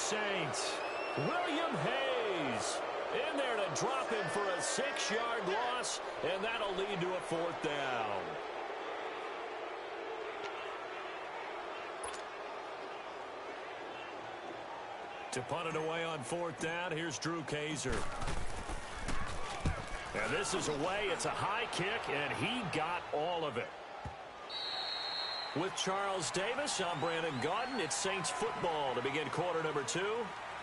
Saints. William Hayes in there to drop him for a 6-yard loss, and that'll lead to a 4th down. To punt it away on 4th down, here's Drew Kaiser. And this is away. It's a high kick, and he got all of it. With Charles Davis, I'm Brandon Gaudin. It's Saints football to begin quarter number 2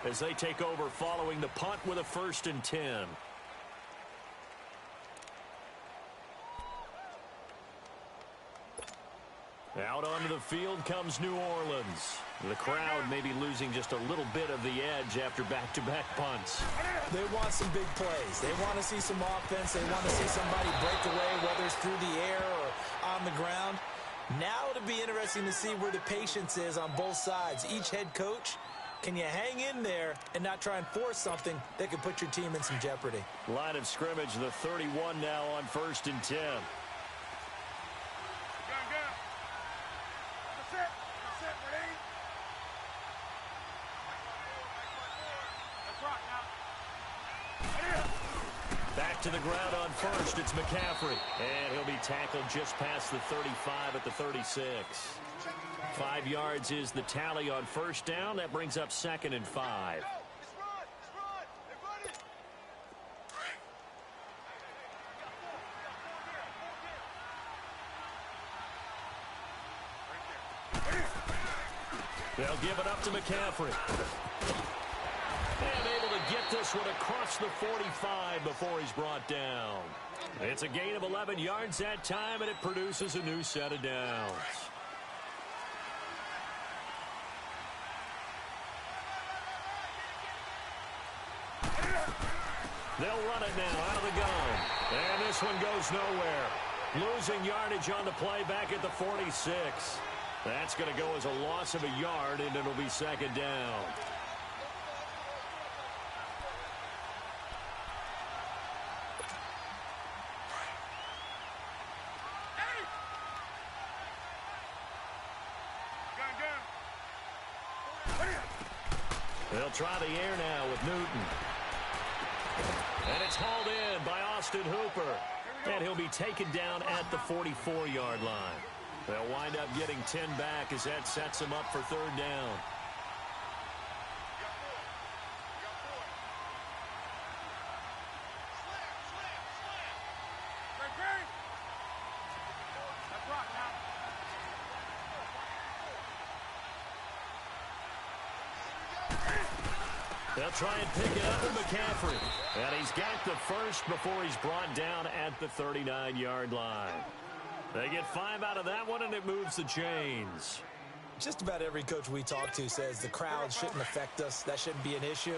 as they take over following the punt with a 1st and 10. Out onto the field comes New Orleans. The crowd may be losing just a little bit of the edge after back-to-back punts. They want some big plays. They want to see some offense. They want to see somebody break away, whether it's through the air or on the ground. Now it'll be interesting to see where the patience is on both sides. Each head coach, can you hang in there and not try and force something that could put your team in some jeopardy? Line of scrimmage, the 31 now on 1st and 10. Back to the ground on 1st, it's McCaffrey. And he'll be tackled just past the 35 at the 36. 5 yards is the tally on 1st down. That brings up 2nd and 5. They'll give it up to McCaffrey. And able to get this one across the 45 before he's brought down. It's a gain of 11 yards that time, and it produces a new set of downs. They'll run it now out of the gun. And this one goes nowhere. Losing yardage on the play back at the 46. That's going to go as a loss of a yard, and it'll be 2nd down. They'll try the air now with Newton. And it's hauled in by Austin Hooper. And he'll be taken down at the 44-yard line. They'll wind up getting 10 back as that sets them up for 3rd down. They'll try and pick it up with McCaffrey. And he's got the 1st before he's brought down at the 39-yard line. They get 5 out of that one, and it moves the chains. Just about every coach we talk to says the crowd shouldn't affect us. That shouldn't be an issue.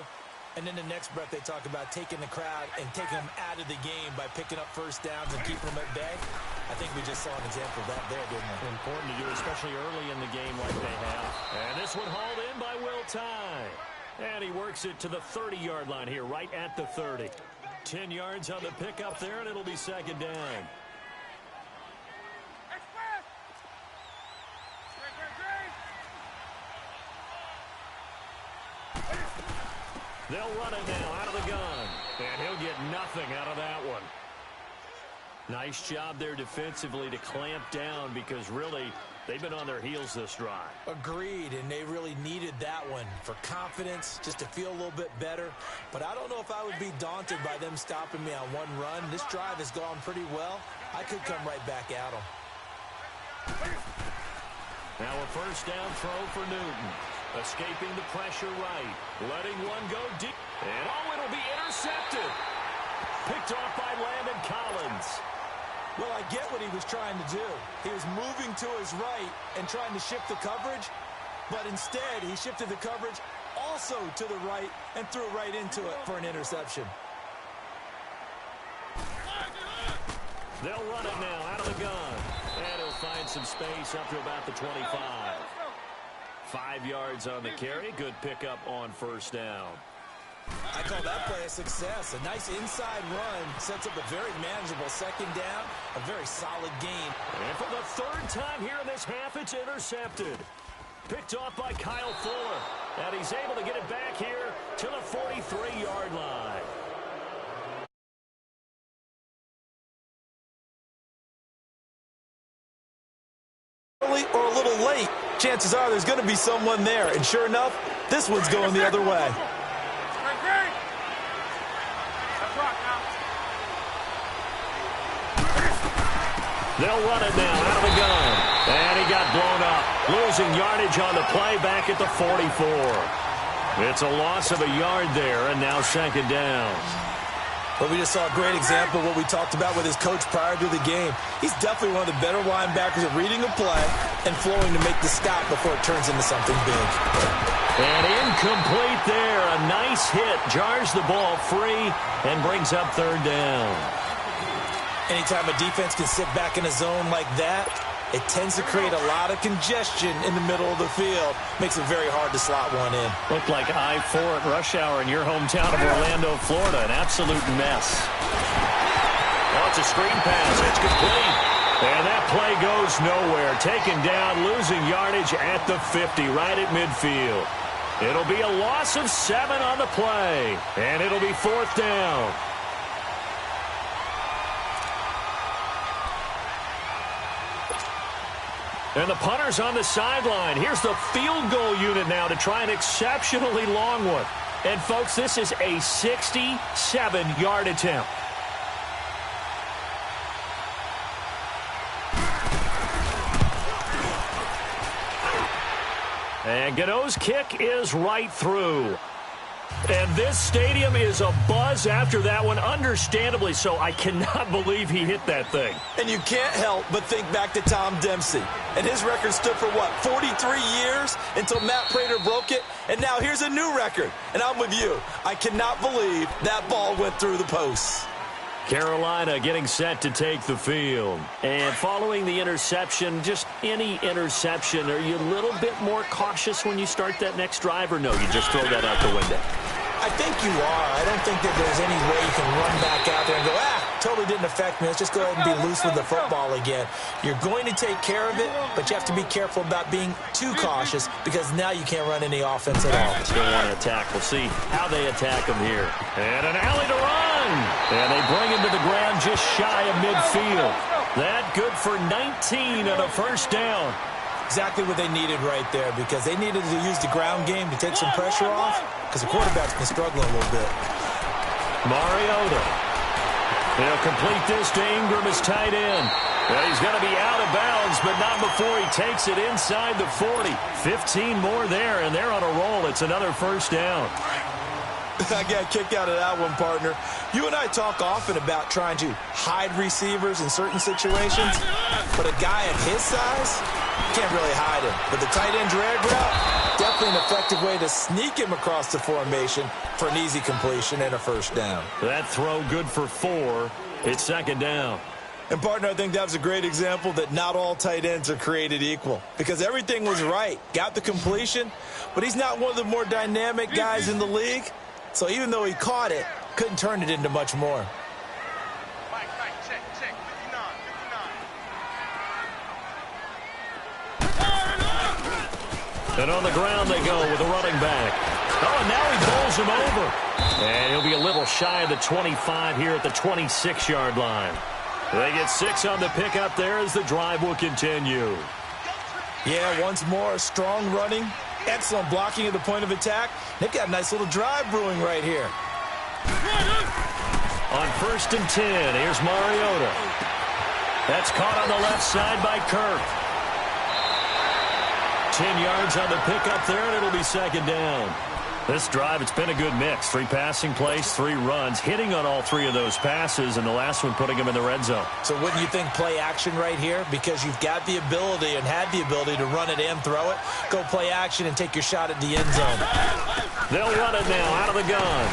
And then the next breath they talk about taking the crowd and taking them out of the game by picking up 1st downs and keeping them at bay. I think we just saw an example of that there, didn't we? Important to do, especially early in the game like they have. And this one hauled in by Will Tye. And he works it to the 30-yard line here, right at the 30. 10 yards on the pickup there, and it'll be 2nd down. They'll run it now out of the gun. And he'll get nothing out of that one. Nice job there defensively to clamp down because really they've been on their heels this drive. Agreed, and they really needed that one for confidence, just to feel a little bit better. But I don't know if I would be daunted by them stopping me on one run. This drive has gone pretty well. I could come right back at them. Now a 1st down throw for Newton. Escaping the pressure right. Letting one go deep. And oh, it'll be intercepted. Picked off by Landon Collins. Well, I get what he was trying to do. He was moving to his right and trying to shift the coverage, but instead he shifted the coverage also to the right and threw right into it for an interception. They'll run it now out of the gun. And he'll find some space up to about the 25. 5 yards on the carry. Good pickup on 1st down. I call that play a success. A nice inside run sets up a very manageable 2nd down. A very solid game. And for the 3rd time here in this half, it's intercepted. Picked off by Kyle Fuller. And he's able to get it back here to the 43-yard line. Early or a little late, chances are there's going to be someone there. And sure enough, this one's going the other way. They'll run it now out of the gun. And he got blown up. Losing yardage on the play back at the 44. It's a loss of a yard there, and now second down. But we just saw a great example of what we talked about with his coach prior to the game. He's definitely one of the better linebackers at reading a play and flowing to make the stop before it turns into something big. And incomplete there. A nice hit. Jars the ball free and brings up third down. Anytime a defense can sit back in a zone like that, it tends to create a lot of congestion in the middle of the field. Makes it very hard to slot one in. Looked like I-4 at rush hour in your hometown of Orlando, Florida. An absolute mess. Oh, it's a screen pass. It's complete. And that play goes nowhere. Taken down, losing yardage at the 50, right at midfield. It'll be a loss of 7 on the play. And it'll be fourth down. And the punter's on the sideline. Here's the field goal unit now to try an exceptionally long one. And, folks, this is a 67-yard attempt. And Gano's kick is right through. And this stadium is abuzz after that one, understandably so. I cannot believe he hit that thing. And you can't help but think back to Tom Dempsey. And his record stood for, what, 43 years until Matt Prater broke it? And now here's a new record. And I'm with you. I cannot believe that ball went through the posts. Carolina getting set to take the field. And following the interception, just any interception, are you a little bit more cautious when you start that next drive, or no, you just throw that out the window? I think you are. I don't think that there's any way you can run back out there and go, totally didn't affect me. Let's just go ahead and be loose with the football again. You're going to take care of it, but you have to be careful about being too cautious because now you can't run any offense at all. Still want to attack. We'll see how they attack him here. And an alley to run. And they bring him to the ground just shy of midfield. That good for 19 on a first down. Exactly what they needed right there because they needed to use the ground game to take some pressure off because the quarterback's been struggling a little bit. Mariota. He'll complete this to Ingram as tight end. Well, he's going to be out of bounds, but not before he takes it inside the 40. 15 more there, and they're on a roll. It's another first down. I got a kick out of that one, partner. You and I talk often about trying to hide receivers in certain situations, but a guy at his size can't really hide him. But the tight end drag route, definitely an effective way to sneak him across the formation for an easy completion and a first down. That throw good for 4. It's second down. And, partner, I think that was a great example that not all tight ends are created equal because everything was right. Got the completion, but he's not one of the more dynamic guys in the league. So even though he caught it, couldn't turn it into much more. And on the ground they go with a running back. Oh, and now he bowls him over. And he'll be a little shy of the 25 here at the 26-yard line. They get 6 on the pickup there as the drive will continue. Yeah, once more, strong running. Excellent blocking at the point of attack. They've got a nice little drive brewing right here. On 1st and 10, here's Mariota. That's caught on the left side by Kirk. 10 yards on the pickup there, and it'll be second down. This drive, it's been a good mix. 3 passing plays, 3 runs, hitting on all 3 of those passes, and the last one putting him in the red zone. So wouldn't you think play action right here? Because you've got the ability and had the ability to run it and throw it. Go play action and take your shot at the end zone. They'll run it now out of the gun.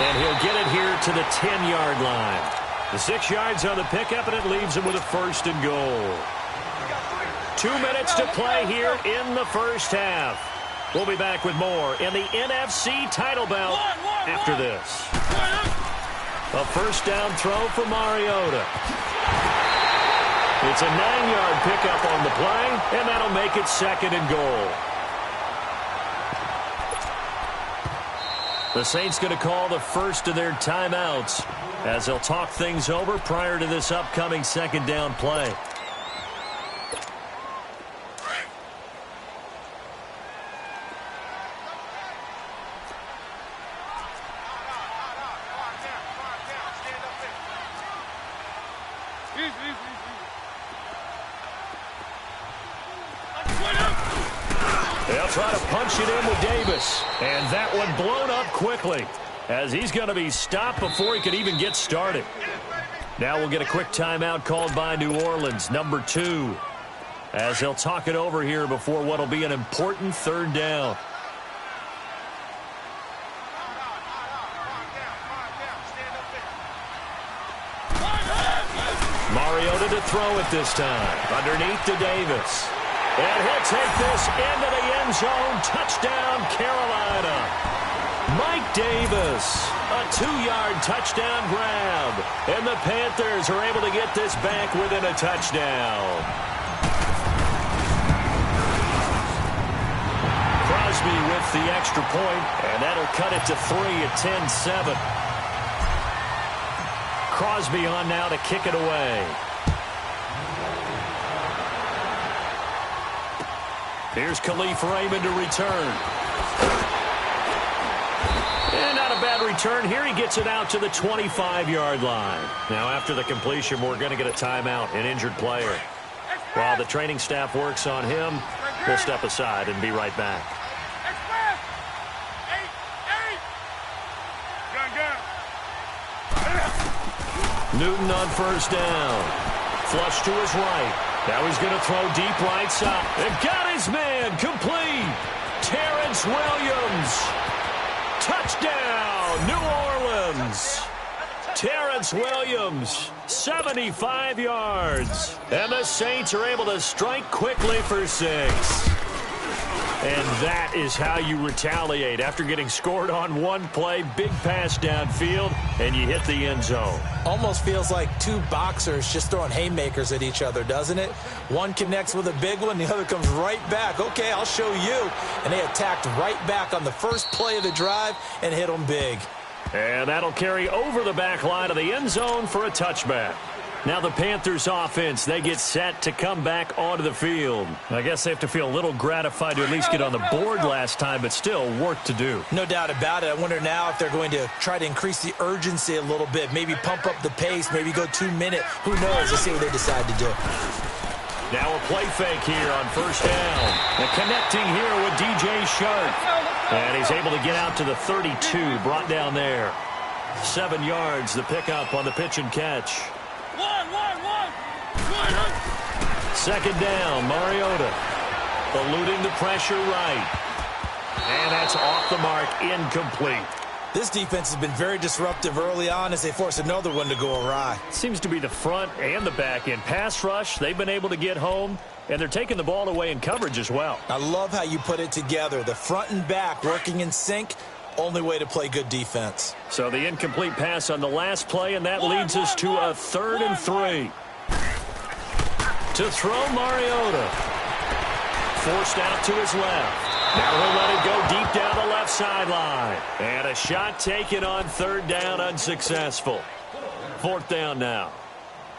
And he'll get it here to the 10-yard line. The 6 yards on the pickup, and it leaves him with a 1st and goal. 2 minutes to play here in the first half. We'll be back with more in the NFC title bout after this. A first down throw for Mariota. It's a 9-yard pickup on the play, and that'll make it 2nd and goal. The Saints going to call the first of their timeouts as they'll talk things over prior to this upcoming second down play. They'll try to punch it in with Davis. And that one blown up quickly as he's going to be stopped before he could even get started. Now we'll get a quick timeout called by New Orleans, number 2, as they'll talk it over here before what will be an important third down. Mariota to throw it this time. Underneath to Davis. And he'll take this into the end zone. Touchdown, Carolina. Mike Davis, a 2-yard touchdown grab. And the Panthers are able to get this back within a touchdown. Crosby with the extra point, and that'll cut it to 3 at 10-7. Crosby on now to kick it away. Here's Khalif Raymond to return. And not a bad return. Here he gets it out to the 25-yard line. Now after the completion, we're going to get a timeout, an injured player. While the training staff works on him, we'll step aside and be right back. Newton on first down. Flush to his right. Now he's going to throw deep right side. And got his man complete. Terrence Williams. Touchdown, New Orleans. Terrence Williams, 75 yards. And the Saints are able to strike quickly for 6. And that is how you retaliate after getting scored on one play. Big pass downfield, and you hit the end zone. Almost feels like two boxers just throwing haymakers at each other, doesn't it? One connects with a big one, the other comes right back. Okay, I'll show you. And they attacked right back on the first play of the drive and hit them big. And that'll carry over the back line of the end zone for a touchback. Now the Panthers offense, they get set to come back onto the field. I guess they have to feel a little gratified to at least get on the board last time, but still work to do. No doubt about it. I wonder now if they're going to try to increase the urgency a little bit, maybe pump up the pace, maybe go 2-minute. Who knows? Let's see what they decide to do. Now a play fake here on first down. And connecting here with DJ Shark. And he's able to get out to the 32, brought down there. 7 yards, the pickup on the pitch and catch. Second down, Mariota. Eluding the pressure right. And that's off the mark, incomplete. This defense has been very disruptive early on as they force another one to go awry. Seems to be the front and the back end. Pass rush, they've been able to get home, and they're taking the ball away in coverage as well. I love how you put it together. The front and back working in sync. Only way to play good defense. So the incomplete pass on the last play, and that leads us to a 3rd and 3. To throw Mariota. Forced out to his left. Now he'll let it go deep down the left sideline. And a shot taken on 3rd down, unsuccessful. 4th down now.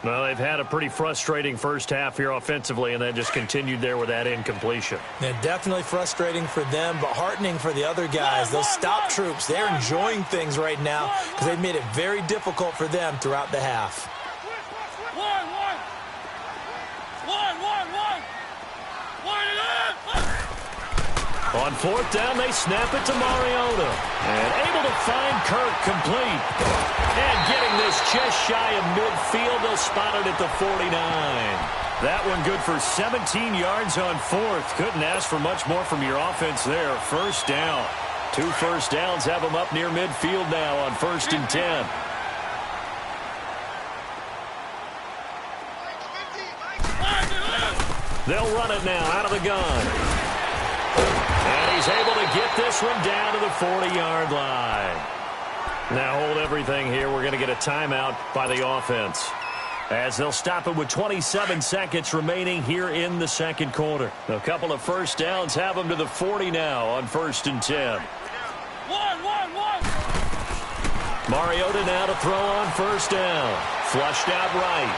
Well, they've had a pretty frustrating first half here offensively, and then just continued there with that incompletion. Yeah, definitely frustrating for them, but heartening for the other guys. Those stop troops, they're enjoying things right now because they've made it very difficult for them throughout the half. On 4th down, they snap it to Mariota. And able to find Kirk complete. And getting this just shy of midfield, they'll spot it at the 49. That one good for 17 yards on 4th. Couldn't ask for much more from your offense there. First down. 2 first downs have them up near midfield now on 1st and 10. They'll run it now out of the gun. And he's able to get this one down to the 40-yard line. Now hold everything here. We're going to get a timeout by the offense, as they'll stop it with 27 seconds remaining here in the second quarter. A couple of first downs have them to the 40 now on 1st and 10. Mariota now to throw on first down. Flushed out right.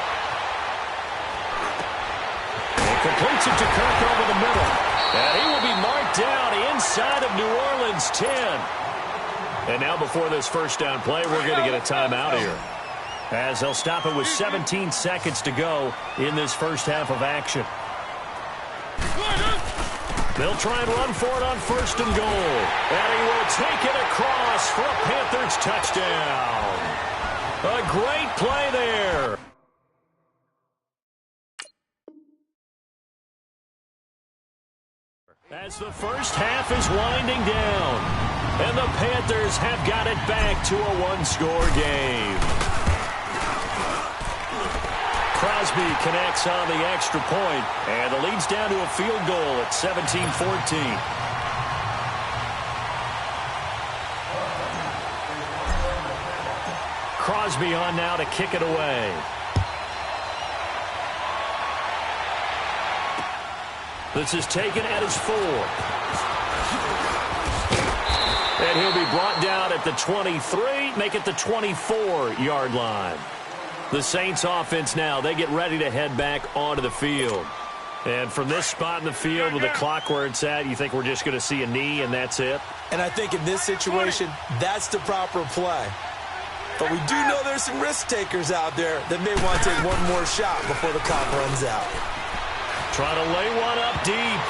And completes it to Kirk over the middle. And he will be marked down inside of New Orleans 10. And now before this first down play, we're going to get a timeout here, as they'll stop it with 17 seconds to go in this first half of action. They'll try and run for it on first and goal. And he will take it across for a Panthers touchdown. A great play there. As the first half is winding down, and the Panthers have got it back to a one-score game. Crosby connects on the extra point, and the lead's down to a field goal at 17-14. Crosby on now to kick it away. This is taken at his 4. And he'll be brought down at the 23, make it the 24-yard line. The Saints offense now, they get ready to head back onto the field. And from this spot in the field with the clock where it's at, you think we're just going to see a knee and that's it? And I think in this situation, that's the proper play. But we do know there's some risk takers out there that may want to take one more shot before the clock runs out. Trying to lay one up deep.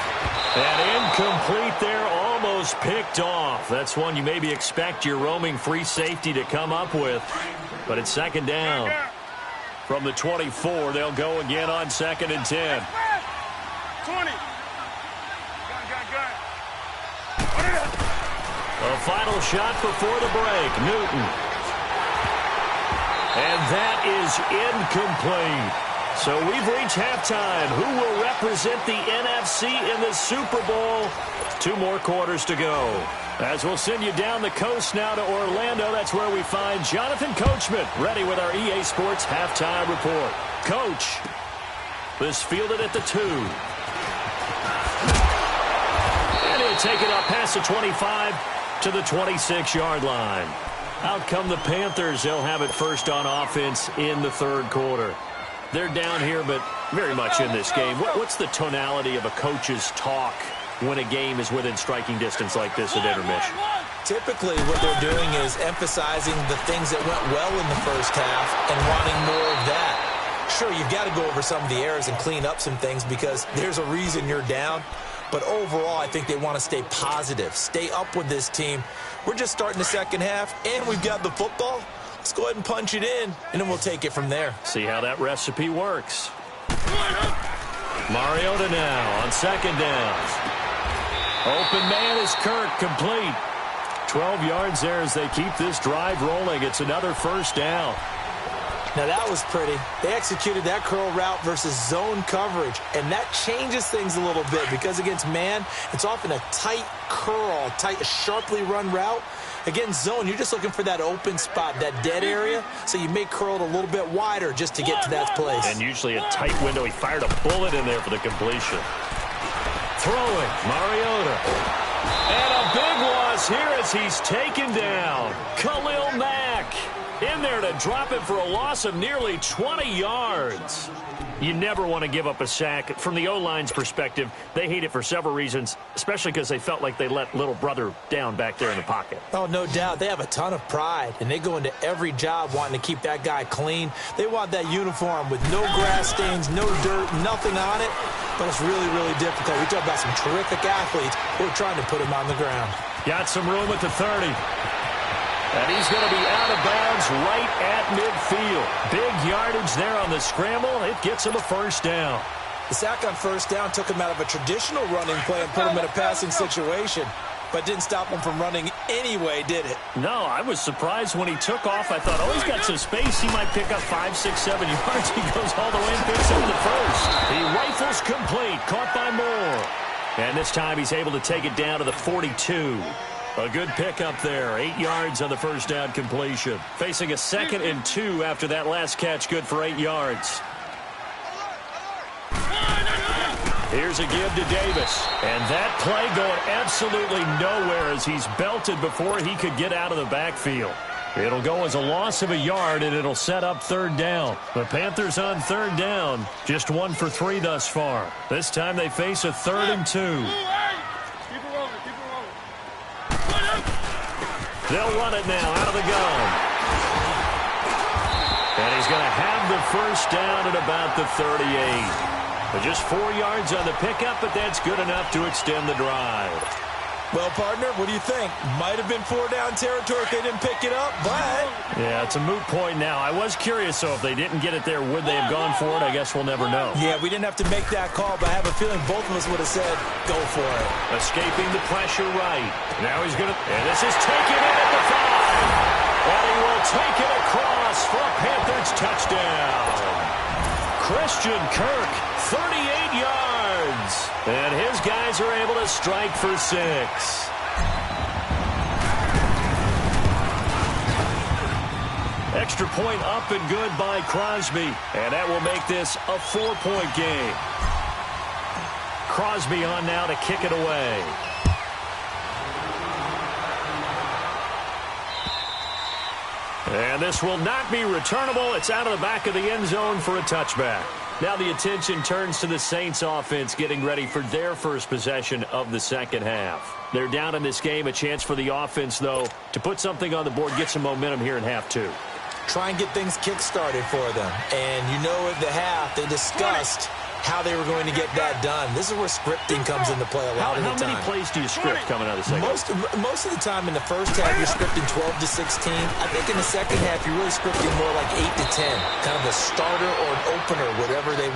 And incomplete there, almost picked off. That's one you maybe expect your roaming free safety to come up with. But it's second down. From the 24, they'll go again on 2nd and 10. 20. A final shot before the break. Newton. And that is incomplete. So we've reached halftime. Who will represent the NFC in the Super Bowl? 2 more quarters to go. As we'll send you down the coast now to Orlando, that's where we find Jonathan Coachman, ready with our EA Sports halftime report. Coach, this fielded at the 2. And he'll take it up past the 25 to the 26-yard line. Out come the Panthers. They'll have it first on offense in the 3rd quarter. They're down here, but very much in this game. What's the tonality of a coach's talk when a game is within striking distance like this at intermission? Typically, what they're doing is emphasizing the things that went well in the first half and wanting more of that. Sure, you've got to go over some of the errors and clean up some things because there's a reason you're down. But overall, I think they want to stay positive, stay up with this team. We're just starting the second half, and we've got the football. Let's go ahead and punch it in, and then we'll take it from there. See how that recipe works. Mariota now on 2nd down. Open man is Kirk, complete. 12 yards there as they keep this drive rolling. It's another first down. Now that was pretty. They executed that curl route versus zone coverage, and that changes things a little bit because against man, it's often a tight curl, tight, sharply run route. Against zone, you're just looking for that open spot, that dead area, so you may curl it a little bit wider just to get to that place. And usually a tight window. He fired a bullet in there for the completion. Throwing, Mariota. And a big loss here as he's taken down. Khalil Mack in there to drop it for a loss of nearly 20 yards. You never want to give up a sack. From the O-line's perspective, they hate it for several reasons, especially because they felt like they let little brother down back there in the pocket. Oh, no doubt. They have a ton of pride, and they go into every job wanting to keep that guy clean. They want that uniform with no grass stains, no dirt, nothing on it. But it's really, really difficult. We talk about some terrific athletes who are trying to put him on the ground. Got some room at the 30. And he's going to be out of bounds right at midfield. Big yardage there on the scramble. It gets him a first down. The sack on first down took him out of a traditional running play and put him in a passing situation. But didn't stop him from running anyway, did it? No, I was surprised when he took off. I thought, oh, he's got some space. He might pick up 5, 6, 7 yards. He goes all the way and picks up the first. He rifles complete. Caught by Moore. And this time he's able to take it down to the 42. A good pickup there. 8 yards on the first down completion. Facing a 2nd and 2 after that last catch. Good for 8 yards. Here's a give to Davis. And that play going absolutely nowhere as he's belted before he could get out of the backfield. It'll go as a loss of a yard, and it'll set up third down. The Panthers on third down, just 1 for 3 thus far. This time they face a 3rd and 2. They'll run it now out of the gun. And he's going to have the first down at about the 38. But just 4 yards on the pickup, but that's good enough to extend the drive. Well, partner, what do you think? Might have been 4-down territory if they didn't pick it up, but... Yeah, it's a moot point now. I was curious, so if they didn't get it there, would they have gone for it? I guess we'll never know. Yeah, we didn't have to make that call, but I have a feeling both of us would have said, go for it. Escaping the pressure right. Now he's going to... And this is taken in at the 5. And he will take it across for a Panthers touchdown. Christian Kirk, 38 yards. And his guys are able to strike for 6. Extra point up and good by Crosby. And that will make this a 4-point game. Crosby on now to kick it away. And this will not be returnable. It's out of the back of the end zone for a touchback. Now the attention turns to the Saints offense getting ready for their first possession of the second half. They're down in this game. A chance for the offense, though, to put something on the board, get some momentum here in half 2. Try and get things kick-started for them. And you know at the half, they discussed how they were going to get that done. This is where scripting comes into play a lot of the time. How many plays do you script coming out of the second half? Most of the time in the first half, you're scripting 12 to 16. I think in the second half, you're really scripting more like 8 to 10. Kind of a starter or an opener,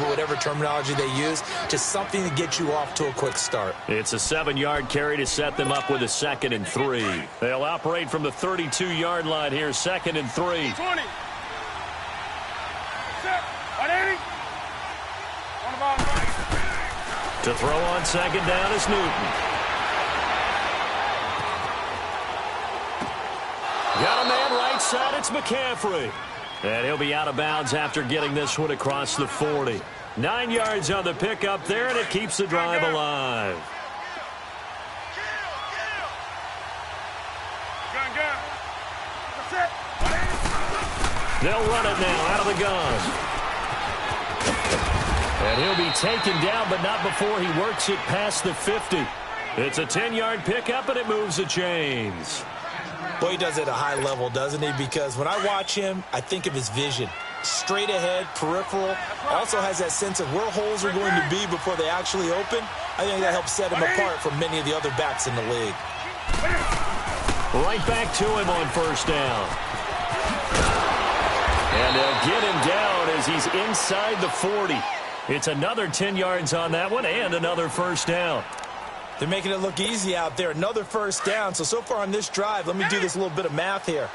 whatever terminology they use, just something to get you off to a quick start. It's a 7-yard carry to set them up with a 2nd and 3. They'll operate from the 32-yard line here, 2nd and 3. 20. Set. 180. To throw on second down is Newton. Got a man right side, it's McCaffrey. And he'll be out of bounds after getting this one across the 40. 9 yards on the pickup there, and it keeps the drive alive. They'll run it now out of the gun. And he'll be taken down, but not before he works it past the 50. It's a 10-yard pickup, and it moves the chains. Boy, he does it at a high level, doesn't he? Because when I watch him, I think of his vision. Straight ahead, peripheral. Also has that sense of where holes are going to be before they actually open. I think that helps set him apart from many of the other backs in the league. Right back to him on first down. And they'll get him down as he's inside the 40. It's another 10 yards on that one and another first down. They're making it look easy out there. Another first down. So far on this drive, let me do this little bit of math here.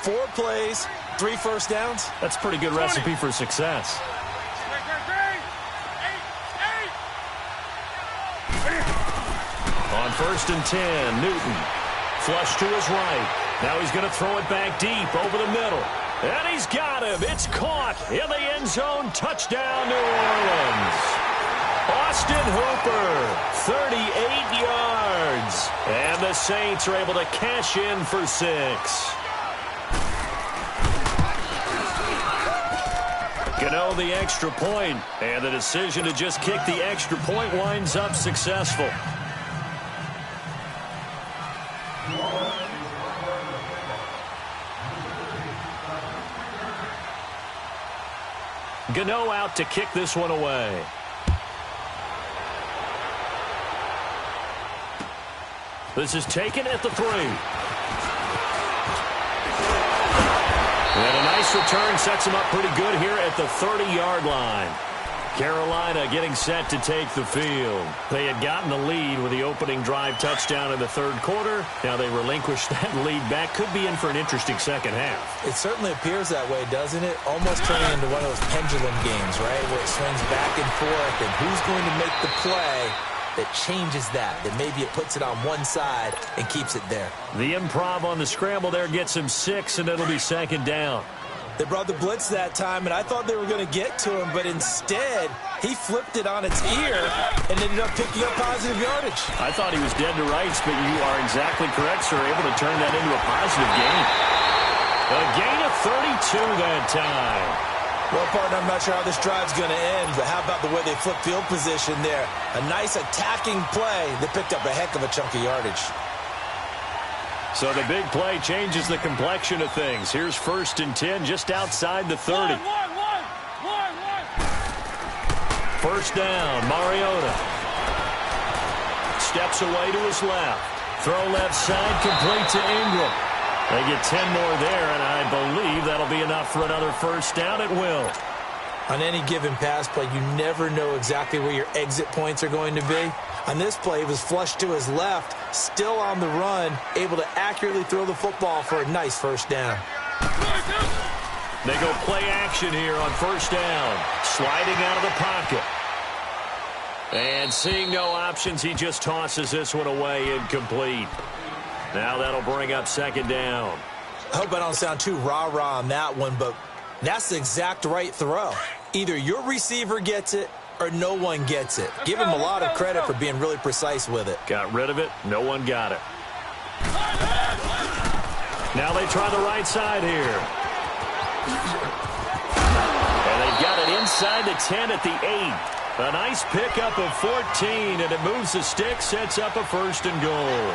4 plays, 3 first downs. That's a pretty good recipe for success. On 1st and 10, Newton. Flush to his right. Now he's going to throw it back deep over the middle. And he's got him. It's caught in the end zone. Touchdown, New Orleans. Austin Hooper, 38 yards. And the Saints are able to cash in for 6. Gano the extra point, and the decision to just kick the extra point winds up successful. Gano out to kick this one away. This is taken at the 3. And a nice return sets him up pretty good here at the 30-yard line. Carolina getting set to take the field. They had gotten the lead with the opening drive touchdown in the 3rd quarter. Now they relinquish that lead back. Could be in for an interesting second half. It certainly appears that way, doesn't it? Almost turning into one of those pendulum games, right? Where it swings back and forth, and who's going to make the play that changes that maybe it puts it on one side and keeps it there. The improv on the scramble there gets him 6, and it'll be 2nd down. They brought the blitz that time, and I thought they were going to get to him, but instead, he flipped it on its ear and ended up picking up positive yardage. I thought he was dead to rights, but you are exactly correct, sir. Able to turn that into a positive gain. A gain of 32 that time. Well, partner, I'm not sure how this drive's going to end, but how about the way they flip field position there? A nice attacking play that picked up a heck of a chunk of yardage. So the big play changes the complexion of things. Here's 1st and 10 just outside the 30. First down, Mariota. Steps away to his left. Throw left side, complete to Ingram. They get 10 more there, and I believe that'll be enough for another first down at will. On any given pass play, you never know exactly where your exit points are going to be. On this play, he was flushed to his left, still on the run, able to accurately throw the football for a nice first down. They go play action here on first down. Sliding out of the pocket. And seeing no options, he just tosses this one away, incomplete. Now that'll bring up 2nd down. I hope I don't sound too rah-rah on that one, but that's the exact right throw. Either your receiver gets it or no one gets it. Give him a lot of credit for being really precise with it. Got rid of it. No one got it. Now they try the right side here. And they've got it inside the 10 at the 8. A nice pickup of 14, and it moves the stick, sets up a 1st and goal.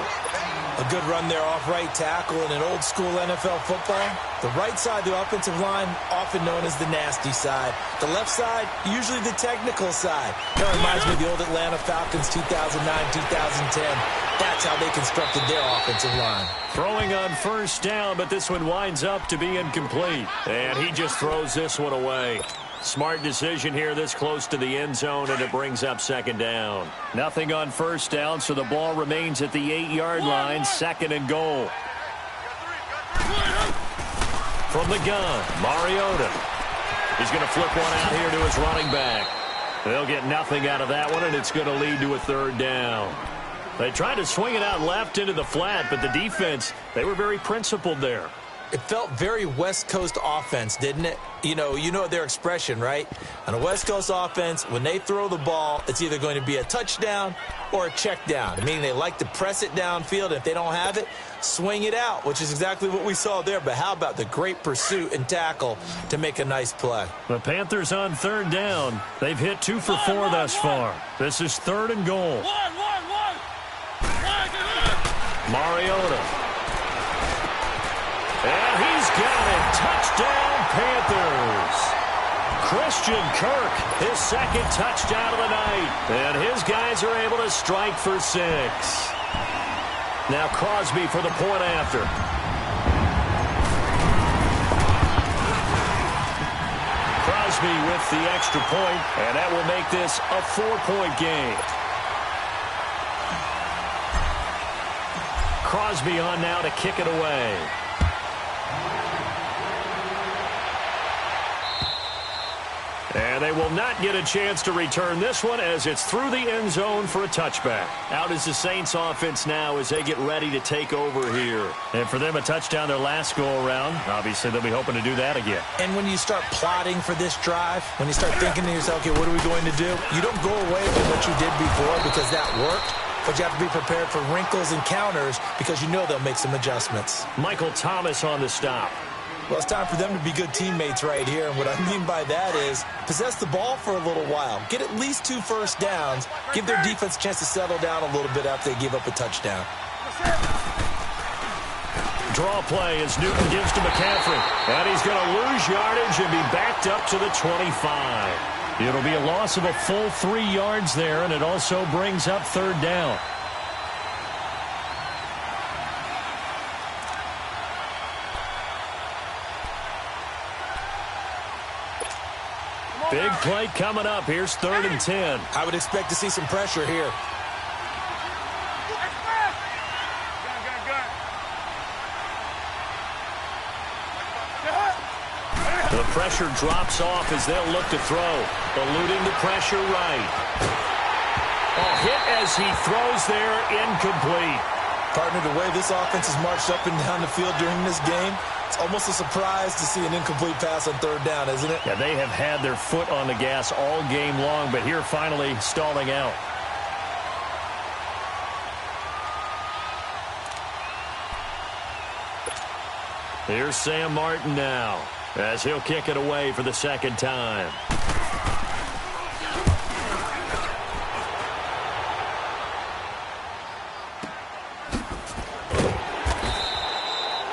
A good run there off right tackle in an old-school NFL football. The right side of the offensive line, often known as the nasty side. The left side, usually the technical side. That reminds me of the old Atlanta Falcons 2009-2010. That's how they constructed their offensive line. Throwing on first down, but this one winds up to be incomplete. And he just throws this one away. Smart decision here this close to the end zone, and it brings up 2nd down. Nothing on first down, so the ball remains at the 8-yard line, 2nd and goal. From the gun, Mariota. He's going to flip one out here to his running back. They'll get nothing out of that one, and it's going to lead to a 3rd down. They tried to swing it out left into the flat, but the defense, they were very principled there. It felt very West Coast offense, didn't it? You know their expression, right? On a West Coast offense, when they throw the ball, it's either going to be a touchdown or a check down. Meaning they like to press it downfield, and if they don't have it, swing it out, which is exactly what we saw there. But how about the great pursuit and tackle to make a nice play? The Panthers on 3rd down. They've hit 2 for 4 thus far. This is 3rd and goal. Mariota. And he's got it. Touchdown, Panthers. Christian Kirk, his 2nd touchdown of the night. And his guys are able to strike for 6. Now Crosby for the point after. Crosby with the extra point, and that will make this a 4-point game. Crosby on now to kick it away. And they will not get a chance to return this one as it's through the end zone for a touchback. Out is the Saints offense now as they get ready to take over here. And for them, a touchdown their last go-around. Obviously, they'll be hoping to do that again. And when you start plotting for this drive, when you start thinking to yourself, okay, what are we going to do? You don't go away from what you did before because that worked. But you have to be prepared for wrinkles and counters because you know they'll make some adjustments. Michael Thomas on the stop. Well, it's time for them to be good teammates right here. And what I mean by that is possess the ball for a little while. Get at least 2 first downs. Give their defense a chance to settle down a little bit after they give up a touchdown. Draw play as Newton gives to McCaffrey. And he's going to lose yardage and be backed up to the 25. It'll be a loss of a full 3 yards there, and it also brings up 3rd down. Big play coming up. Here's 3rd and 10. I would expect to see some pressure here. The pressure drops off as they'll look to throw. Eluding the pressure right. A hit as he throws there, incomplete. Partner, the way this offense has marched up and down the field during this game, it's almost a surprise to see an incomplete pass on 3rd down, isn't it? Yeah, they have had their foot on the gas all game long, but here finally stalling out. Here's Sam Martin now, as he'll kick it away for the second time.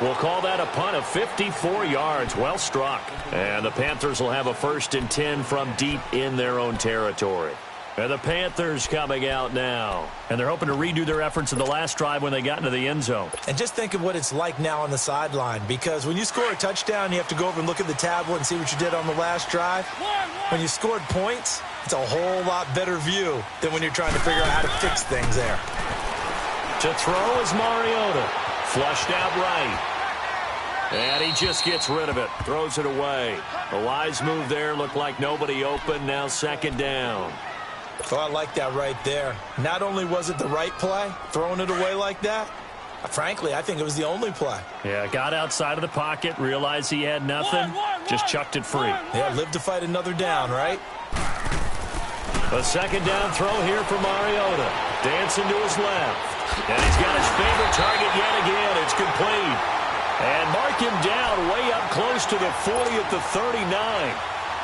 We'll call that a punt of 54 yards. Well struck. And the Panthers will have a 1st and 10 from deep in their own territory. And the Panthers coming out now. And they're hoping to redo their efforts in the last drive when they got into the end zone. And just think of what it's like now on the sideline, because when you score a touchdown, you have to go over and look at the tablet and see what you did on the last drive. When you scored points, it's a whole lot better view than when you're trying to figure out how to fix things there. To throw is Mariota. Flushed out right. And he just gets rid of it. Throws it away. A wise move there. Looked like nobody open. Now 2nd down. Oh, I like that right there. Not only was it the right play, throwing it away like that, frankly, I think it was the only play. Yeah, got outside of the pocket, realized he had nothing, just chucked it free. Yeah, live to fight another down, right? A 2nd down throw here for Mariota. Dancing to his left. And he's got his favorite target yet again. It's complete. And mark him down way up close to the 40 at the 39.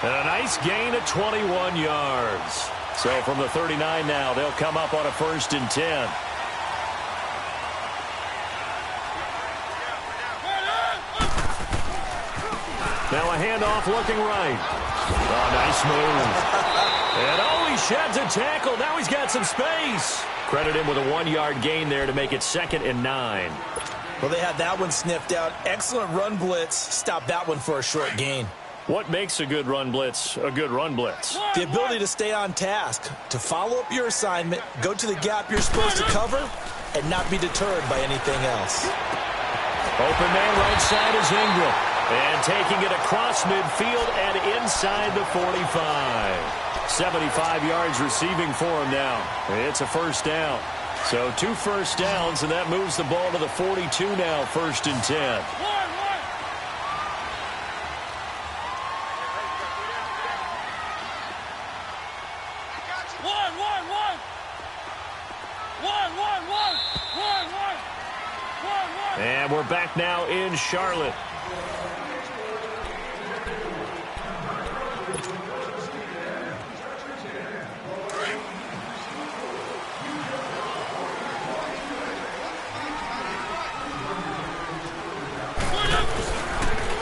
And a nice gain of 21 yards. So from the 39 now, they'll come up on a 1st and 10. Now a handoff looking right. Oh, nice move. And oh, he sheds a tackle. Now he's got some space. Credit him with a 1-yard gain there to make it 2nd and 9. Well, they had that one sniffed out. Excellent run blitz. Stop that one for a short gain. What makes a good run blitz a good run blitz? The ability to stay on task, to follow up your assignment, go to the gap you're supposed to cover, and not be deterred by anything else. Open man right side is Ingram. And taking it across midfield and inside the 45. 75 yards receiving for him now. It's a 1st down. So 2 first downs, and that moves the ball to the 42 now, 1st and 10. And we're back now in Charlotte.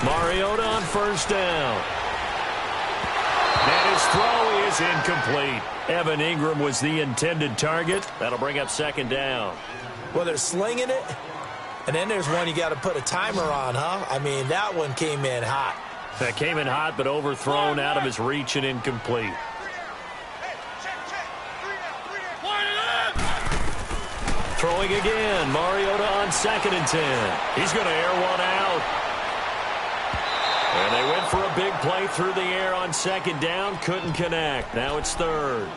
Mariota on 1st down. And his throw is incomplete. Evan Ingram was the intended target. That'll bring up 2nd down. Well, they're slinging it. And then there's one you got to put a timer on, huh? I mean, that one came in hot. That came in hot, but overthrown out of his reach and incomplete. Throwing again. Mariota on 2nd and 10. He's going to air one out. And they went for a big play through the air on 2nd down. Couldn't connect. Now it's 3rd.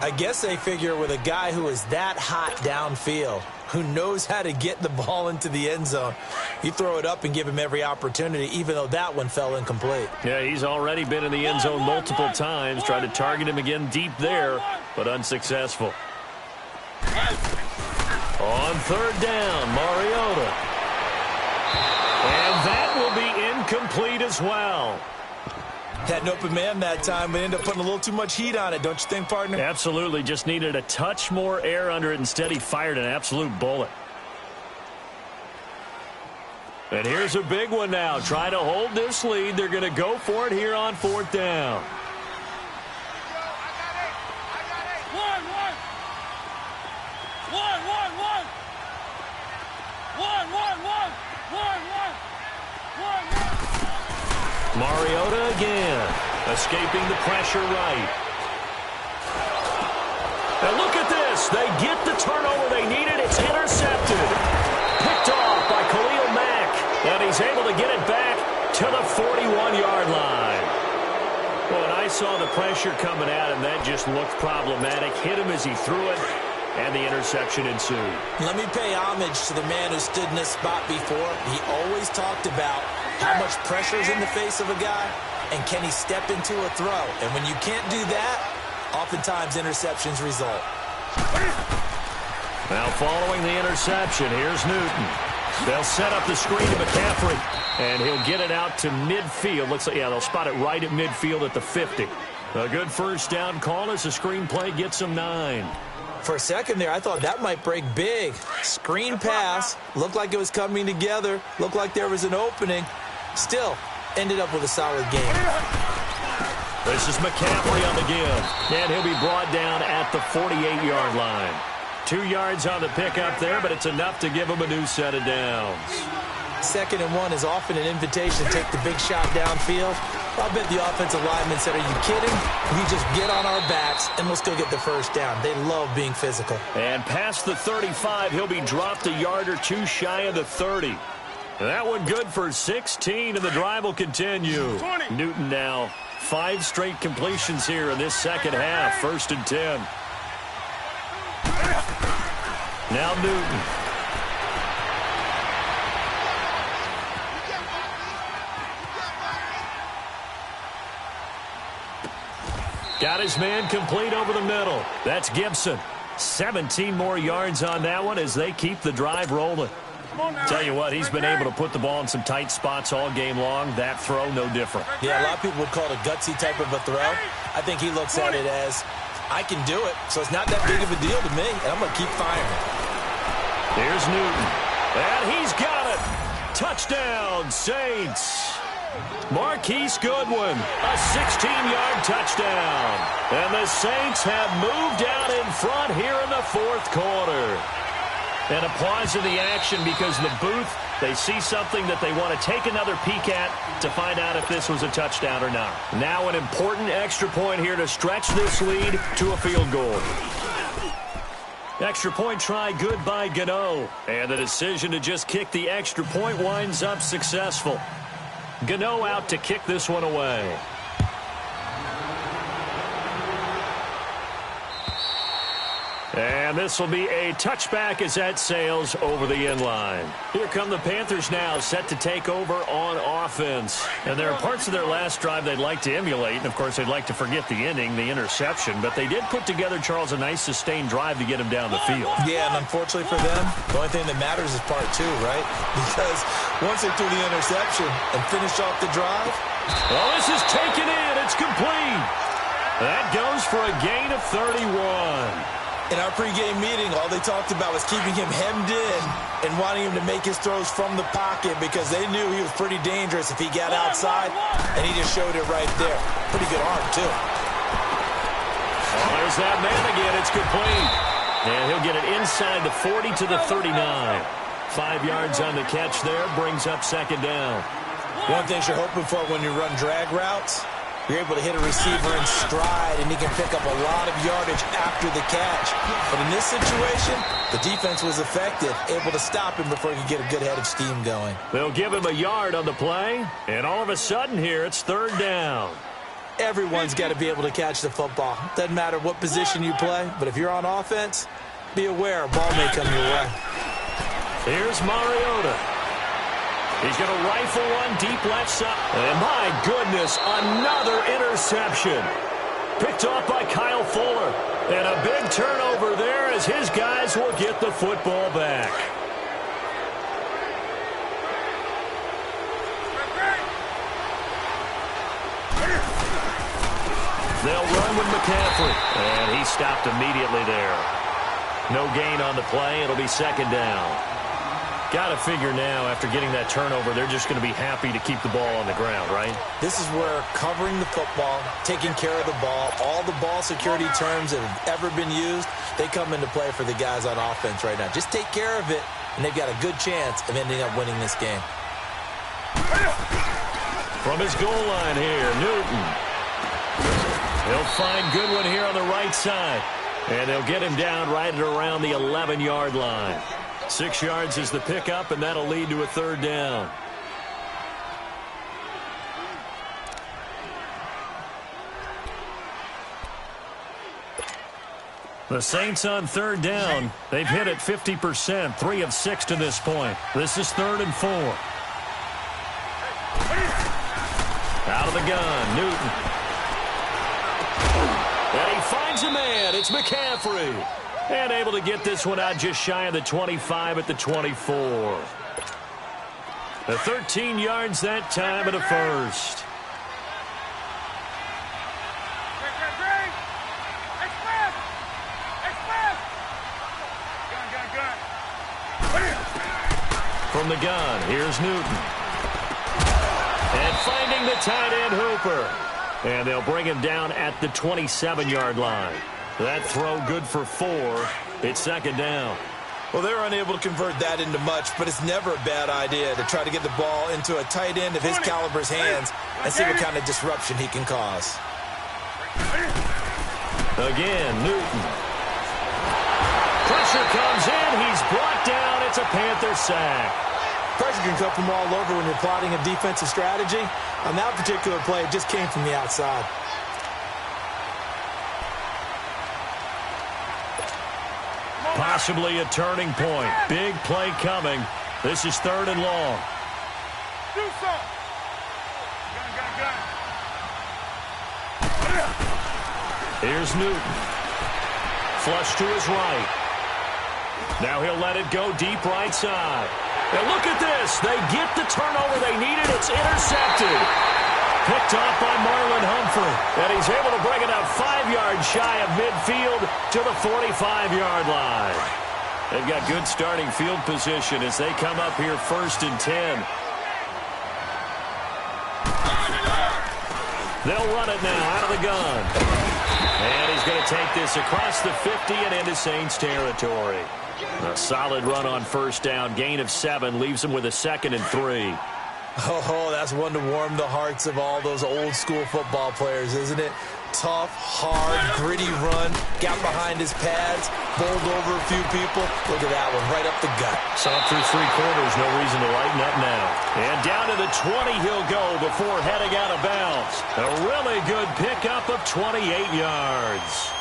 I guess they figure with a guy who is that hot downfield, who knows how to get the ball into the end zone, you throw it up and give him every opportunity, even though that one fell incomplete. Yeah, he's already been in the end zone multiple times. Tried to target him again deep there, but unsuccessful. On 3rd down, Mariota. And that will be incomplete as well. Had an open man that time, but ended up putting a little too much heat on it, don't you think, partner? Absolutely. Just needed a touch more air under it. Instead, he fired an absolute bullet. And here's a big one now. Trying to hold this lead. They're going to go for it here on 4th down. Mariota again, escaping the pressure right. And look at this. They get the turnover they needed. It's intercepted. Picked off by Khalil Mack. And he's able to get it back to the 41-yard line. Well, and I saw the pressure coming at him. That just looked problematic. Hit him as he threw it, and the interception ensued. Let me pay homage to the man who stood in this spot before. He always talked about how much pressure is in the face of a guy, and can he step into a throw? And when you can't do that, oftentimes interceptions result. Now following the interception, here's Newton. They'll set up the screen to McCaffrey, and he'll get it out to midfield. Looks like, yeah, they'll spot it right at midfield at the 50. A good first down call as the screen play gets them 9. For a second there, I thought that might break big. Screen pass, looked like it was coming together, looked like there was an opening. Still, ended up with a solid game. This is McCaffrey on the give, and he'll be brought down at the 48-yard line. 2 yards on the pickup there, but it's enough to give him a new set of downs. 2nd and 1 is often an invitation to take the big shot downfield. I bet the offensive lineman said, are you kidding? We just get on our backs and let's go get the first down. They love being physical. And past the 35, he'll be dropped a yard or two shy of the 30. That one good for 16, and the drive will continue. 20. Newton now 5 straight completions here in this second half. 1st and 10. Now Newton. Got his man complete over the middle. That's Gibson. 17 more yards on that one as they keep the drive rolling. Tell you what, he's been able to put the ball in some tight spots all game long. That throw, no different. Yeah, a lot of people would call it a gutsy type of a throw. I think he looks at it as, I can do it, so it's not that big of a deal to me, and I'm going to keep firing. Here's Newton. And he's got it. Touchdown, Saints. Marquise Goodwin, a 16-yard touchdown. And the Saints have moved out in front here in the 4th quarter. And a pause in the action because the booth, they see something that they want to take another peek at to find out if this was a touchdown or not. Now an important extra point here to stretch this lead to a field goal. Extra point try good by Gano. And the decision to just kick the extra point winds up successful. Gano out to kick this one away. And this will be a touchback as that sails over the end line. Here come the Panthers now, set to take over on offense. And there are parts of their last drive they'd like to emulate. And, of course, they'd like to forget the ending, the interception. But they did put together, Charles, a nice sustained drive to get him down the field. Yeah, and unfortunately for them, the only thing that matters is part 2, right? Because once they threw the interception and finished off the drive. Well, this is taken in. It's complete. That goes for a gain of 31. In our pregame meeting, all they talked about was keeping him hemmed in and wanting him to make his throws from the pocket because they knew he was pretty dangerous if he got outside, and he just showed it right there. Pretty good arm, too. Well, there's that man again. It's complete. And he'll get it inside the 40 to the 39. 5 yards on the catch there, brings up 2nd down. One thing you're hoping for when you run drag routes, you're able to hit a receiver in stride, and he can pick up a lot of yardage after the catch. But in this situation, the defense was effective, able to stop him before he could get a good head of steam going. They'll give him a yard on the play, and all of a sudden here, it's 3rd down. Everyone's got to be able to catch the football. Doesn't matter what position you play, but if you're on offense, be aware a ball may come your way. Here's Mariota. He's going to rifle one deep left side. And my goodness, another interception. Picked off by Kyle Fuller. And a big turnover there as his guys will get the football back. They'll run with McCaffrey. And he stopped immediately there. No gain on the play. It'll be 2nd down. Got to figure now, after getting that turnover, they're just going to be happy to keep the ball on the ground, right? This is where covering the football, taking care of the ball, all the ball security terms that have ever been used, they come into play for the guys on offense right now. Just take care of it, and they've got a good chance of ending up winning this game. From his goal line here, Newton. He'll find Goodwin here on the right side, and they'll get him down right at around the 11-yard line. 6 yards is the pickup, and that'll lead to a 3rd down. The Saints on 3rd down. They've hit it 50%, 3 of 6 to this point. This is 3rd and 4. Out of the gun, Newton. And he finds a man. It's McCaffrey. And able to get this one out just shy of the 25 at the 24. The 13 yards that time at a first. From the gun, here's Newton. And finding the tight end, Hooper. And they'll bring him down at the 27-yard line. That throw good for 4. It's second down. Well, they're unable to convert that into much, but it's never a bad idea to try to get the ball into a tight end of his caliber's hands and see what kind of disruption he can cause. Again, Newton. Pressure comes in. He's brought down. It's a Panther sack. Pressure can come from all over when you're plotting a defensive strategy. On that particular play, it just came from the outside. Possibly a turning point. Big play coming. This is 3rd and long. Do something. Here's Newton. Flush to his right. Now he'll let it go deep right side. And look at this. They get the turnover they needed. It's intercepted. Picked off by Marlon Humphrey. And he's able to bring it up 5 yards shy of midfield to the 45-yard line. They've got good starting field position as they come up here 1st and 10. They'll run it now out of the gun. And he's going to take this across the 50 and into Saints territory. A solid run on 1st down. Gain of 7 leaves him with a 2nd and 3. Oh, that's one to warm the hearts of all those old-school football players, isn't it? Tough, hard, gritty run. Got behind his pads, bowled over a few people. Look at that one, right up the gut. Saw through 3 quarters, no reason to lighten up now. And down to the 20 he'll go before heading out of bounds. A really good pickup of 28 yards.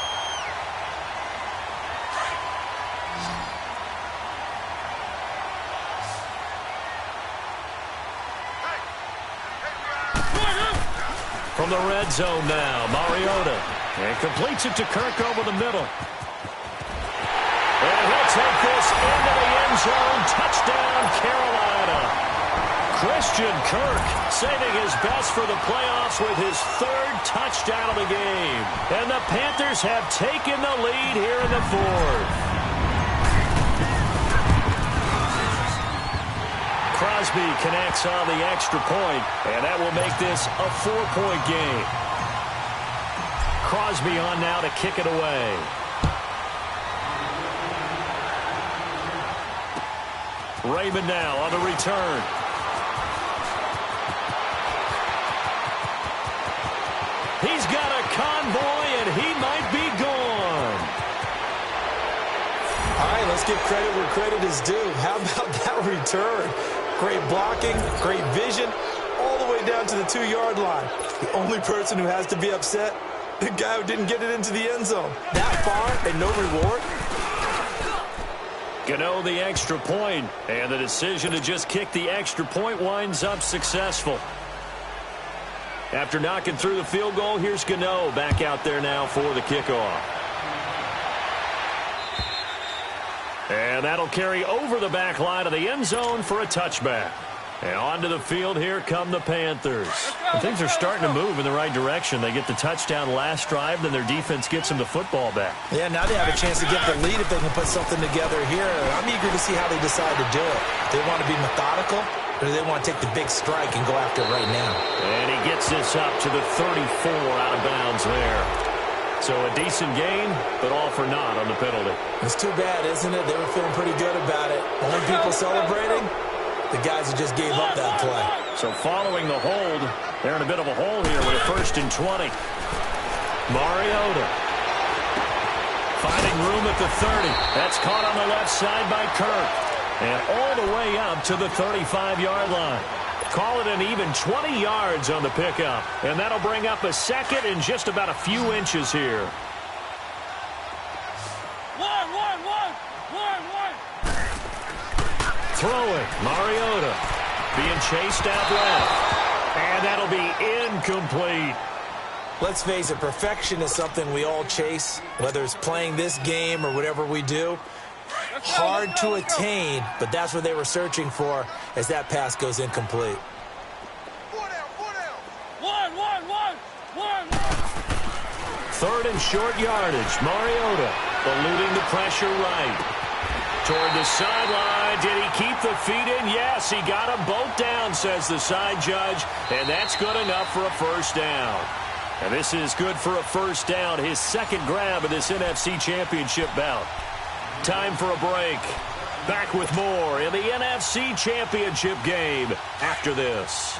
From the red zone now, Mariota. And completes it to Kirk over the middle. And he'll take this into the end zone. Touchdown, Carolina. Christian Kirk saving his best for the playoffs with his 3rd touchdown of the game. And the Panthers have taken the lead here in the 4th. Crosby connects on the extra point, and that will make this a 4-point game. Crosby on now to kick it away. Raymond now on the return. He's got a convoy, and he might be gone. All right, let's give credit where credit is due. How about that return? Great blocking, great vision, all the way down to the 2-yard line. The only person who has to be upset, the guy who didn't get it into the end zone. That far and no reward. Gano the extra point, and the decision to just kick the extra point winds up successful. After knocking through the field goal, here's Gano back out there now for the kickoff. And that'll carry over the back line of the end zone for a touchback. And onto the field, here come the Panthers. And things are starting to move in the right direction. They get the touchdown last drive, then their defense gets them the football back. Yeah, now they have a chance to get the lead if they can put something together here. I'm eager to see how they decide to do it. They want to be methodical, or do they want to take the big strike and go after it right now? And he gets this up to the 34 out of bounds there. So a decent gain, but all for naught on the penalty. It's too bad, isn't it? They were feeling pretty good about it. Only people celebrating, the guys who just gave up that play. So following the hold, they're in a bit of a hole here with a 1st and 20. Mariota finding room at the 30. That's caught on the left side by Kirk. And all the way up to the 35-yard line. Call it an even 20 yards on the pickup. And that'll bring up a 2nd and just about a few inches here. One. Throwing, Mariota being chased out left. And that'll be incomplete. Let's face it, perfection is something we all chase, whether it's playing this game or whatever we do. Hard to attain, but that's what they were searching for as that pass goes incomplete. Third and short yardage. Mariota eluding the pressure right. Toward the sideline. Did he keep the feet in? Yes, he got them both down, says the side judge. And that's good enough for a first down. And this is good for a first down. His second grab of this NFC Championship bout. Time for a break. Back with more in the NFC Championship game after this.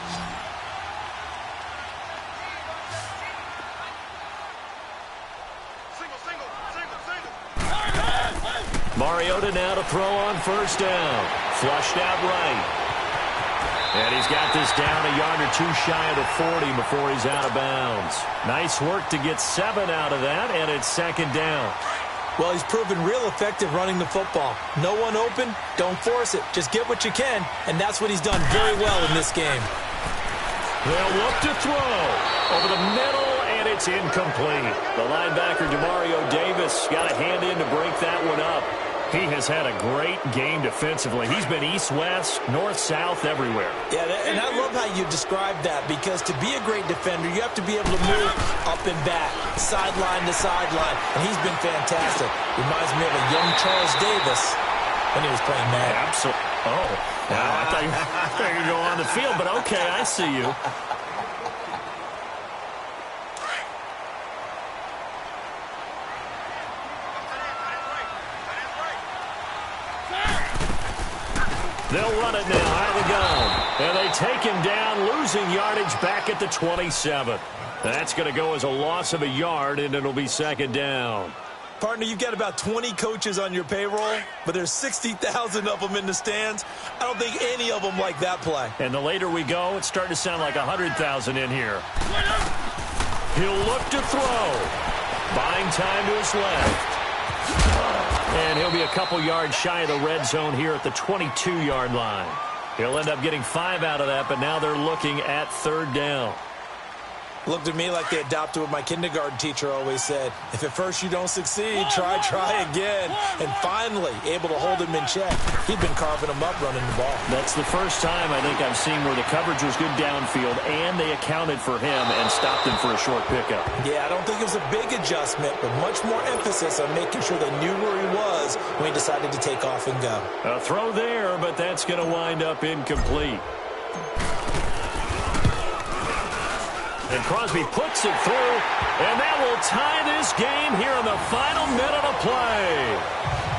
Mariota now to throw on first down. Flushed out right. And he's got this down a yard or two shy of the 40 before he's out of bounds. Nice work to get 7 out of that, and it's second down. Well, he's proven real effective running the football. No one open, don't force it. Just get what you can, and that's what he's done very well in this game. They'll look to throw over the middle, and it's incomplete. The linebacker, Demario Davis, got a hand in to break that one up. He has had a great game defensively. He's been east-west, north-south, everywhere. Yeah, and I love how you described that, because to be a great defender, you have to be able to move up and back, sideline to sideline, and he's been fantastic. Reminds me of a young Charles Davis when he was playing Madden. Absolutely. Oh, wow, I thought you were going to go on the field, but okay, I see you. They'll run it now out of the gun. And they take him down, losing yardage back at the 27. That's going to go as a loss of a yard, and it'll be second down. Partner, you've got about 20 coaches on your payroll, but there's 60,000 of them in the stands. I don't think any of them like that play. And the later we go, it's starting to sound like 100,000 in here. He'll look to throw. Buying time to his left. And he'll be a couple yards shy of the red zone here at the 22-yard line. He'll end up getting 5 out of that, but now they're looking at third down. Looked at me like they adopted what my kindergarten teacher always said. If at first you don't succeed, try again. And finally, able to hold him in check. He'd been carving him up running the ball. That's the first time I think I've seen where the coverage was good downfield and they accounted for him and stopped him for a short pickup. Yeah, I don't think it was a big adjustment, but much more emphasis on making sure they knew where he was when he decided to take off and go. A throw there, but that's going to wind up incomplete. And Crosby puts it through, and that will tie this game here in the final minute of play.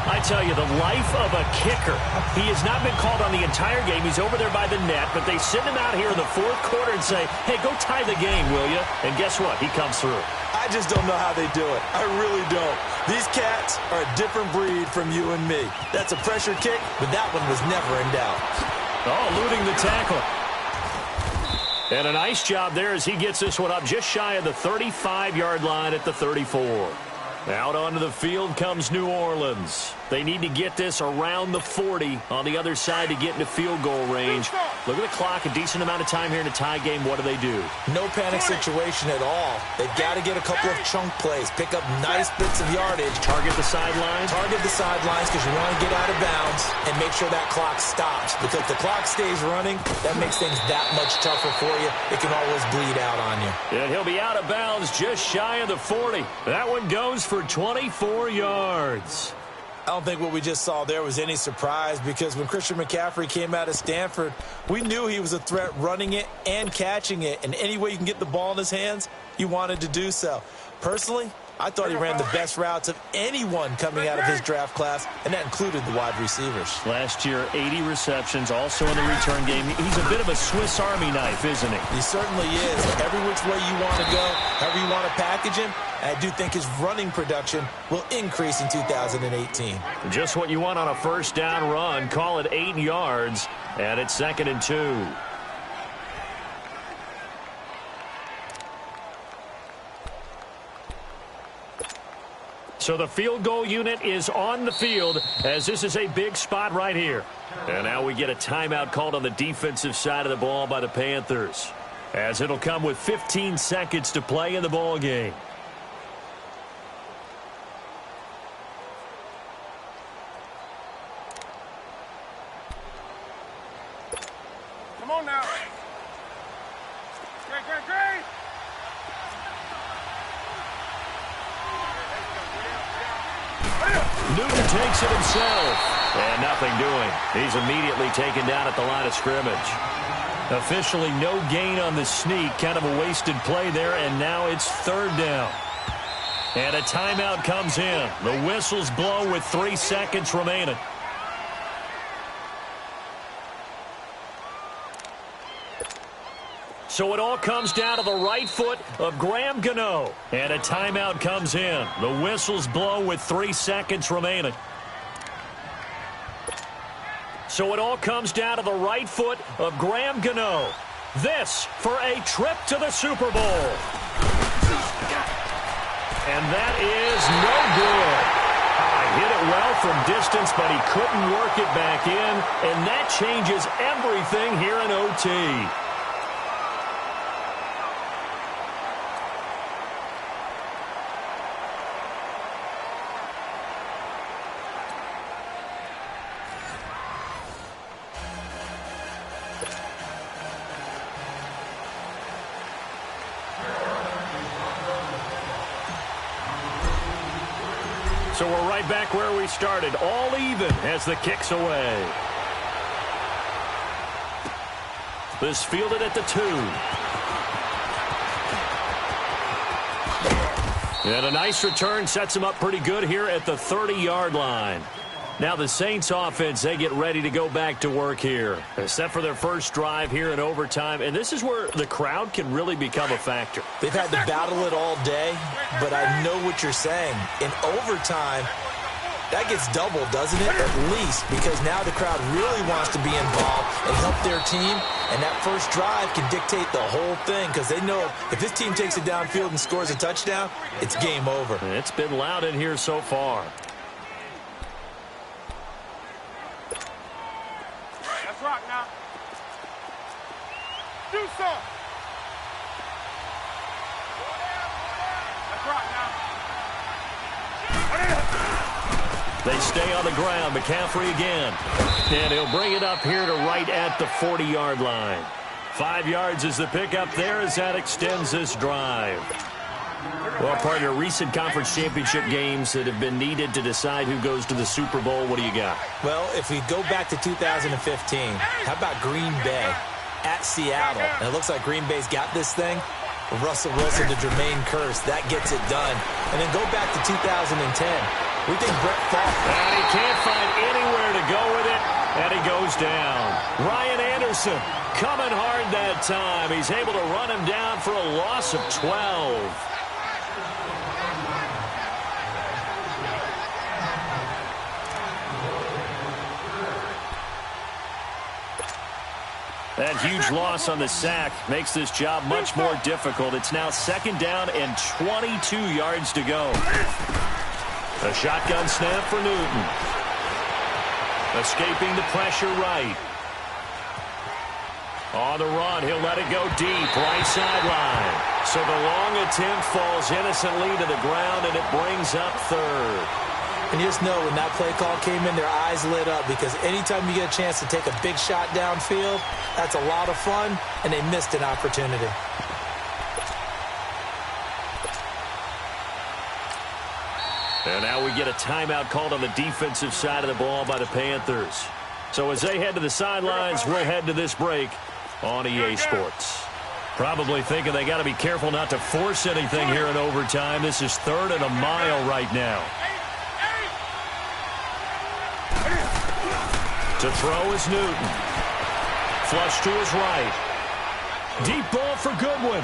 I tell you, the life of a kicker. He has not been called on the entire game. He's over there by the net, but they send him out here in the fourth quarter and say, hey, go tie the game, will you? And guess what? He comes through. I just don't know how they do it. I really don't. These cats are a different breed from you and me. That's a pressure kick, but that one was never in doubt. Oh, eluding the tackle. And a nice job there as he gets this one up just shy of the 35-yard line at the 34. Out onto the field comes New Orleans. They need to get this around the 40 on the other side to get into field goal range. Look at the clock, a decent amount of time here in a tie game. What do? No panic situation at all. They've got to get a couple of chunk plays, pick up nice bits of yardage. Target the sidelines? Target the sidelines because you want to get out of bounds and make sure that clock stops. Because if the clock stays running, that makes things that much tougher for you. It can always bleed out on you. And he'll be out of bounds just shy of the 40. That one goes for 24 yards. I don't think what we just saw there was any surprise because when Christian McCaffrey came out of Stanford, we knew he was a threat running it and catching it. And any way you can get the ball in his hands, he wanted to do so. Personally, I thought he ran the best routes of anyone coming out of his draft class, and that included the wide receivers. Last year, 80 receptions, also in the return game. He's a bit of a Swiss Army knife, isn't he? He certainly is. Every which way you want to go, however you want to package him, I do think his running production will increase in 2018. Just what you want on a first down run. Call it 8 yards, and it's 2nd and 2. So the field goal unit is on the field as this is a big spot right here. And now we get a timeout called on the defensive side of the ball by the Panthers, as it'll come with 15 seconds to play in the ball game. Come on now. Great. Newton takes it himself. And nothing doing. He's immediately taken down at the line of scrimmage. Officially no gain on the sneak. Kind of a wasted play there, and now it's third down. And a timeout comes in. The whistles blow with 3 seconds remaining. So it all comes down to the right foot of Graham Gano. And a timeout comes in. The whistles blow with 3 seconds remaining. So it all comes down to the right foot of Graham Gano. This for a trip to the Super Bowl. And that is no good. Hit it well from distance, but he couldn't work it back in. And that changes everything here in OT. So we're right back where we started, all even as the kick's away. This fielded at the 2. And a nice return sets him up pretty good here at the 30-yard line. Now the Saints offense, they get ready to go back to work here. Except for their first drive here in overtime. And this is where the crowd can really become a factor. They've had to battle it all day, but I know what you're saying. In overtime, that gets doubled, doesn't it? At least, because now the crowd really wants to be involved and help their team. And that first drive can dictate the whole thing because they know if this team takes it downfield and scores a touchdown, it's game over. It's been loud in here so far. Rock now. Do some. Let's rock now. They stay on the ground. McCaffrey again. And he'll bring it up here to right at the 40-yard line. 5 yards is the pickup there as that extends this drive. Well, partner, recent conference championship games that have been needed to decide who goes to the Super Bowl, what do you got? Well, if we go back to 2015, how about Green Bay at Seattle? And it looks like Green Bay's got this thing. Russell Wilson to Jermaine Kearse, that gets it done. And then go back to 2010. We think Brett Favre. And he can't find anywhere to go with it, and he goes down. Ryan Anderson coming hard that time. He's able to run him down for a loss of 12. That huge loss on the sack makes this job much more difficult. It's now second down and 22 yards to go. A shotgun snap for Newton. Escaping the pressure right. On the run, he'll let it go deep, right sideline. So the long attempt falls innocently to the ground, and it brings up third. And you just know when that play call came in, their eyes lit up because anytime you get a chance to take a big shot downfield, that's a lot of fun, and they missed an opportunity. And now we get a timeout called on the defensive side of the ball by the Panthers. So as they head to the sidelines, we'll head to this break on EA Sports. Probably thinking they got to be careful not to force anything here in overtime. This is 3rd and a mile right now. To throw is Newton. Flush to his right. Deep ball for Goodwin.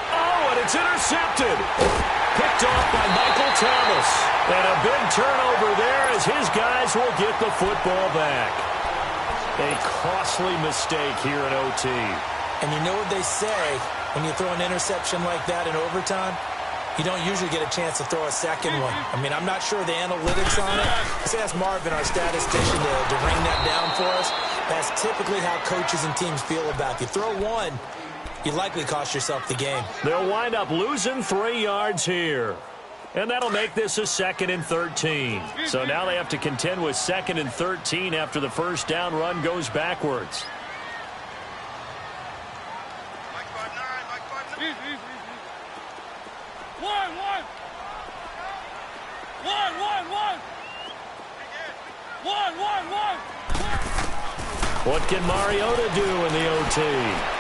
Oh, and it's intercepted. Picked off by Michael Thomas. And a big turnover there as his guys will get the football back. A costly mistake here in OT. And you know what they say when you throw an interception like that in overtime? You don't usually get a chance to throw a second one. I mean, I'm not sure the analytics on it. Let's ask Marvin, our statistician, to ring that down for us. That's typically how coaches and teams feel about it. You throw one, you likely cost yourself the game. They'll wind up losing 3 yards here. And that'll make this a 2nd and 13. So now they have to contend with 2nd and 13 after the first down run goes backwards. What can Mariota do in the OT?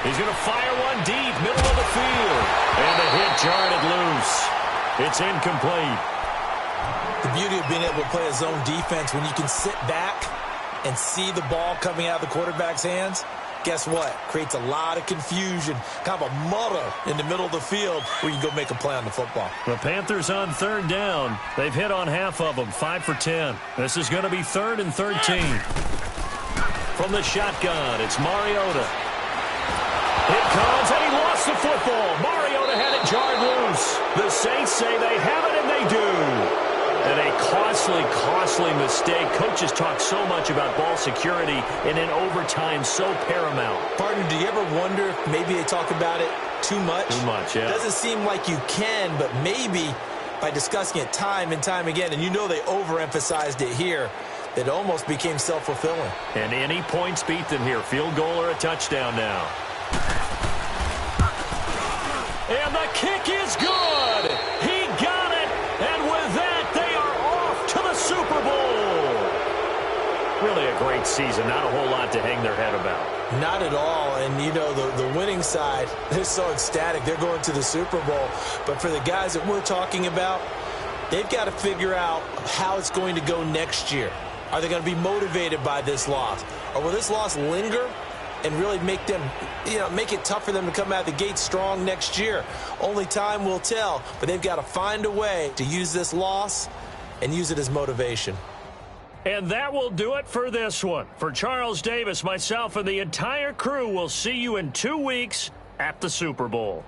He's going to fire one deep, middle of the field. And the hit jarred it loose. It's incomplete. The beauty of being able to play a zone defense when you can sit back and see the ball coming out of the quarterback's hands, guess what? Creates a lot of confusion, kind of a muddle in the middle of the field where you can go make a play on the football. The Panthers on third down. They've hit on half of them, 5 for 10. This is going to be 3rd and 13. From the shotgun, it's Mariota. It comes, and he lost the football. Mariota had it jarred loose. The Saints say they have it, and they do. And a costly, costly mistake. Coaches talk so much about ball security, and in overtime, so paramount. Partner, do you ever wonder if maybe they talk about it too much? Too much, yeah. Doesn't seem like you can, but maybe by discussing it time and time again, and you know they overemphasized it here, it almost became self-fulfilling. And any points beat them here, field goal or a touchdown now. And the kick is good. He got it. And with that, they are off to the Super Bowl. Really a great season. Not a whole lot to hang their head about. Not at all. And, you know, the winning side, they're so ecstatic. They're going to the Super Bowl. But for the guys that we're talking about, they've got to figure out how it's going to go next year. Are they going to be motivated by this loss? Or will this loss linger and really make them, make it tough for them to come out the gate strong next year? Only time will tell, but they've got to find a way to use this loss and use it as motivation. And that will do it for this one. For Charles Davis, myself, and the entire crew, we'll see you in 2 weeks at the Super Bowl.